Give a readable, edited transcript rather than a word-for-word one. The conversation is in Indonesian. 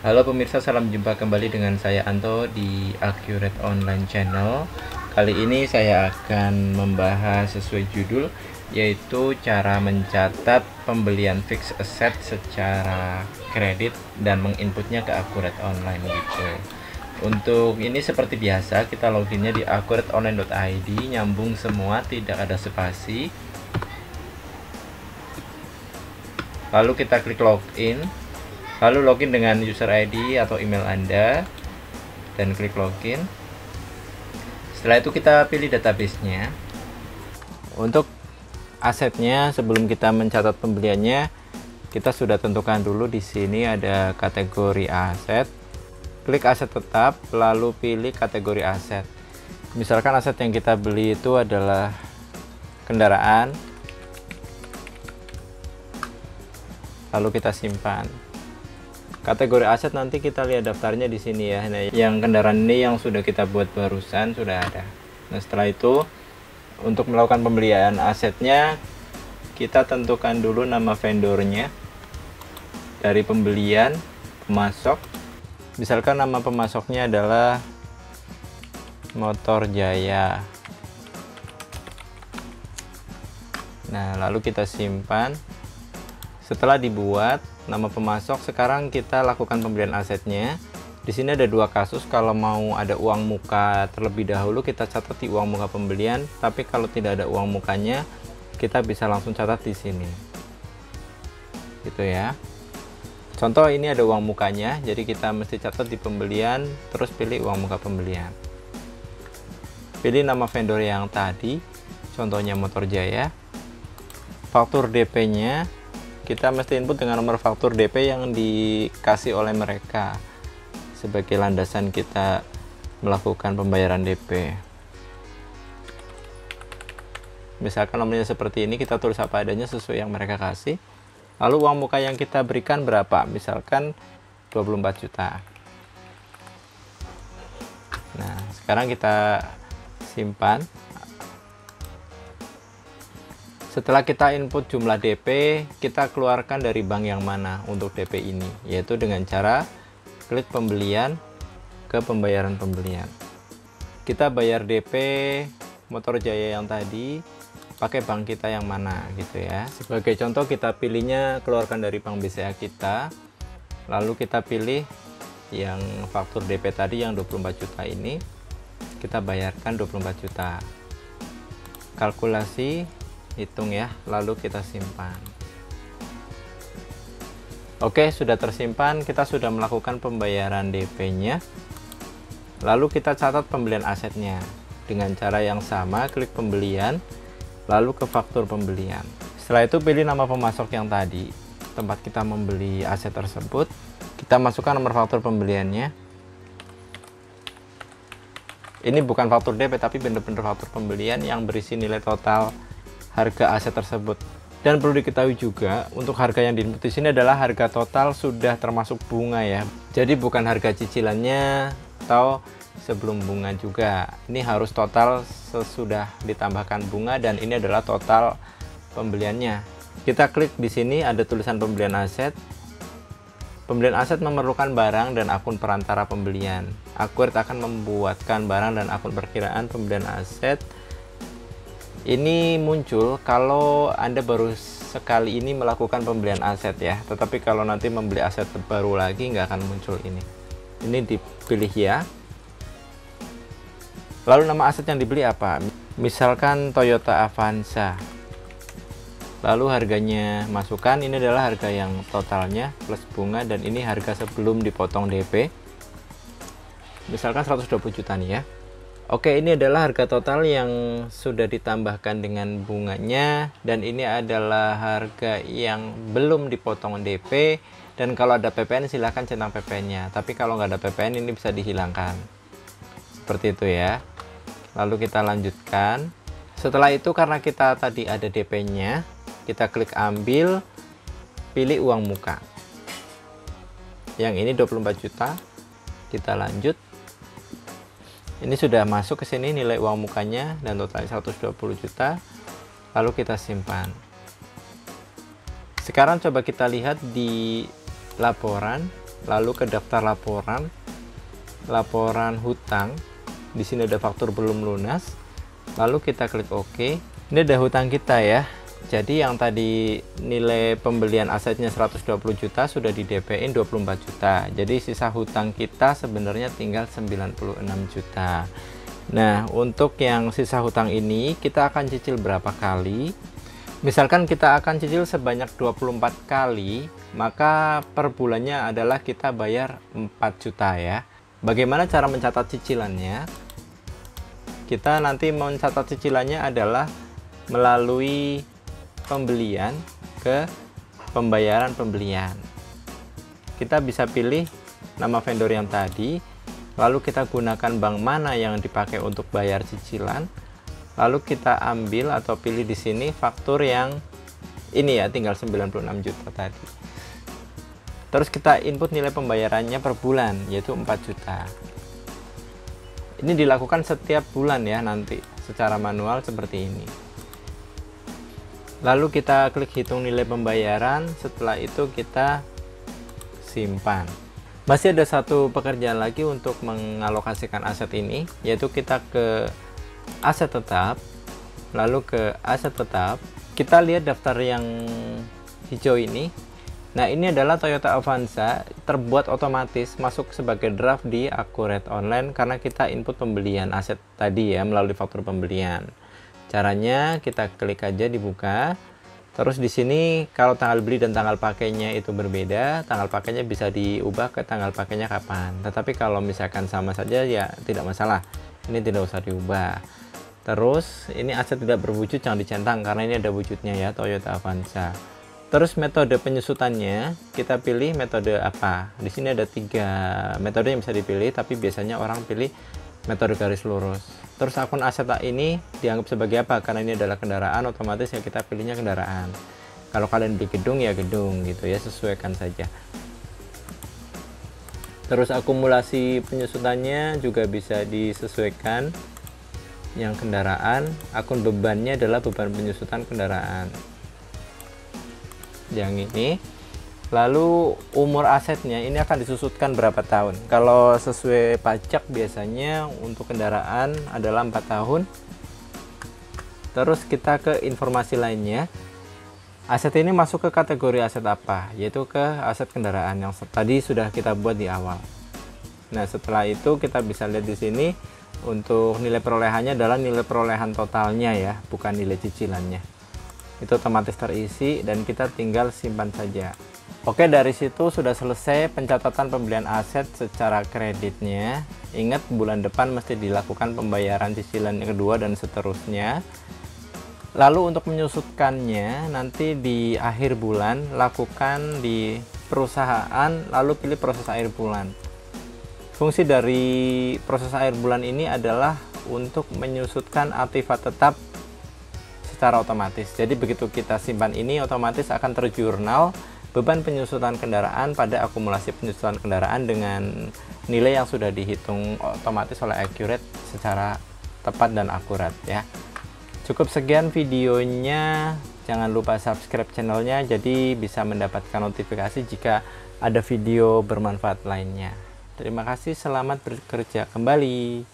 Halo pemirsa, salam jumpa kembali dengan saya Anto di Accurate Online Channel. Kali ini saya akan membahas sesuai judul, yaitu cara mencatat pembelian fixed asset secara kredit dan menginputnya ke Accurate Online gitu. Untuk ini seperti biasa, kita loginnya di accurateonline.id, nyambung semua, tidak ada spasi. Lalu kita klik login. Lalu login dengan user ID atau email Anda dan klik login. Setelah itu kita pilih database-nya. Untuk asetnya, sebelum kita mencatat pembeliannya, kita sudah tentukan dulu di sini ada kategori aset. Klik aset tetap, lalu pilih kategori aset. Misalkan aset yang kita beli itu adalah kendaraan. Lalu kita simpan. Kategori aset nanti kita lihat daftarnya di sini ya. Nah, yang kendaraan ini yang sudah kita buat barusan sudah ada. Nah, setelah itu untuk melakukan pembelian asetnya, kita tentukan dulu nama vendornya dari pembelian pemasok. Misalkan nama pemasoknya adalah Motor Jaya. Nah, lalu kita simpan. Setelah dibuat nama pemasok, sekarang kita lakukan pembelian asetnya. Di sini ada dua kasus, kalau mau ada uang muka terlebih dahulu kita catat di uang muka pembelian, tapi kalau tidak ada uang mukanya kita bisa langsung catat di sini. Gitu ya. Contoh ini ada uang mukanya, jadi kita mesti catat di pembelian, terus pilih uang muka pembelian. Pilih nama vendor yang tadi, contohnya Motor Jaya. Faktur DP-nya kita mesti input dengan nomor faktur DP yang dikasih oleh mereka sebagai landasan kita melakukan pembayaran DP. Misalkan nomornya seperti ini, kita tulis apa adanya sesuai yang mereka kasih. Lalu uang muka yang kita berikan berapa? Misalkan 24 juta. Nah, sekarang kita simpan. Setelah kita input jumlah DP, kita keluarkan dari bank yang mana untuk DP ini, yaitu dengan cara klik pembelian ke pembayaran pembelian. Kita bayar DP Motor Jaya yang tadi pakai bank kita yang mana gitu ya. Sebagai contoh kita pilihnya keluarkan dari bank BCA kita, lalu kita pilih yang faktur DP tadi yang 24 juta ini, kita bayarkan 24 juta. Kalkulasi, hitung ya, lalu kita simpan. Oke, sudah tersimpan, kita sudah melakukan pembayaran DP-nya. Lalu kita catat pembelian asetnya dengan cara yang sama, klik pembelian, lalu ke faktur pembelian. Setelah itu pilih nama pemasok yang tadi, tempat kita membeli aset tersebut. Kita masukkan nomor faktur pembeliannya. Ini bukan faktur DP, tapi benar-benar faktur pembelian yang berisi nilai total harga aset tersebut. Dan perlu diketahui juga, untuk harga yang diinput di sini adalah harga total sudah termasuk bunga ya. Jadi bukan harga cicilannya atau sebelum bunga juga. Ini harus total sesudah ditambahkan bunga, dan ini adalah total pembeliannya. Kita klik di sini ada tulisan pembelian aset. Pembelian aset memerlukan barang dan akun perantara pembelian. Accurate akan membuatkan barang dan akun perkiraan pembelian aset. Ini muncul kalau Anda baru sekali ini melakukan pembelian aset ya, tetapi kalau nanti membeli aset baru lagi nggak akan muncul ini. Ini dipilih ya. Lalu nama aset yang dibeli apa? Misalkan Toyota Avanza. Lalu harganya masukkan, ini adalah harga yang totalnya plus bunga, dan ini harga sebelum dipotong DP. Misalkan 120 juta nih ya. Oke, ini adalah harga total yang sudah ditambahkan dengan bunganya, dan ini adalah harga yang belum dipotong DP. Dan kalau ada PPN silahkan centang PPN-nya, tapi kalau nggak ada PPN ini bisa dihilangkan seperti itu ya. Lalu kita lanjutkan. Setelah itu, karena kita tadi ada DP-nya, kita klik ambil, pilih uang muka yang ini 24 juta, kita lanjut. Ini sudah masuk ke sini nilai uang mukanya dan totalnya 120 juta. Lalu kita simpan. Sekarang coba kita lihat di laporan. lalu ke daftar laporan hutang. Di sini ada faktur belum lunas, lalu kita klik OK. Ini ada hutang kita ya. Jadi yang tadi nilai pembelian asetnya 120 juta sudah di DP-in 24 juta. Jadi sisa hutang kita sebenarnya tinggal 96 juta. Nah, untuk yang sisa hutang ini kita akan cicil berapa kali? Misalkan kita akan cicil sebanyak 24 kali, maka per bulannya adalah kita bayar 4 juta ya. Bagaimana cara mencatat cicilannya? Kita nanti mencatat cicilannya adalah melalui pembelian ke pembayaran pembelian. Kita bisa pilih nama vendor yang tadi, lalu kita gunakan bank mana yang dipakai untuk bayar cicilan, lalu kita ambil atau pilih di sini faktur yang ini ya, tinggal 96 juta tadi. Terus kita input nilai pembayarannya per bulan, yaitu 4 juta. Ini dilakukan setiap bulan ya nanti, secara manual seperti ini. Lalu kita klik hitung nilai pembayaran, setelah itu kita simpan. Masih ada satu pekerjaan lagi untuk mengalokasikan aset ini, yaitu kita ke aset tetap, lalu ke aset tetap, kita lihat daftar yang hijau ini. Nah, ini adalah Toyota Avanza, terbuat otomatis masuk sebagai draft di Accurate Online karena kita input pembelian aset tadi ya melalui faktur pembelian. Caranya kita klik aja dibuka. Terus di sini kalau tanggal beli dan tanggal pakainya itu berbeda, tanggal pakainya bisa diubah ke tanggal pakainya kapan. Tetapi kalau misalkan sama saja ya tidak masalah. Ini tidak usah diubah. Terus ini aset tidak berwujud, jangan dicentang karena ini ada wujudnya ya, Toyota Avanza. Terus metode penyusutannya kita pilih metode apa? Di sini ada 3 metode yang bisa dipilih, tapi biasanya orang pilih metode garis lurus. Terus akun aset ini dianggap sebagai apa? Karena ini adalah kendaraan, otomatis ya kita pilihnya kendaraan. Kalau kalian beli gedung ya gedung gitu ya, sesuaikan saja. Terus akumulasi penyusutannya juga bisa disesuaikan. Yang kendaraan, akun bebannya adalah beban penyusutan kendaraan. Yang ini. Lalu umur asetnya ini akan disusutkan berapa tahun. Kalau sesuai pajak biasanya untuk kendaraan adalah 4 tahun. Terus kita ke informasi lainnya. Aset ini masuk ke kategori aset apa? Yaitu ke aset kendaraan yang tadi sudah kita buat di awal. Nah, setelah itu kita bisa lihat di sini untuk nilai perolehannya adalah nilai perolehan totalnya ya, bukan nilai cicilannya. Itu otomatis terisi dan kita tinggal simpan saja. Oke, dari situ sudah selesai pencatatan pembelian aset secara kreditnya. Ingat, bulan depan mesti dilakukan pembayaran cicilan yang kedua dan seterusnya. Lalu untuk menyusutkannya nanti di akhir bulan lakukan di perusahaan, lalu pilih proses akhir bulan. Fungsi dari proses akhir bulan ini adalah untuk menyusutkan aktifat tetap secara otomatis. Jadi begitu kita simpan ini otomatis akan terjurnal beban penyusutan kendaraan pada akumulasi penyusutan kendaraan dengan nilai yang sudah dihitung otomatis oleh Accurate secara tepat dan akurat ya. Cukup sekian videonya, jangan lupa subscribe channelnya jadi bisa mendapatkan notifikasi jika ada video bermanfaat lainnya. Terima kasih, selamat bekerja kembali.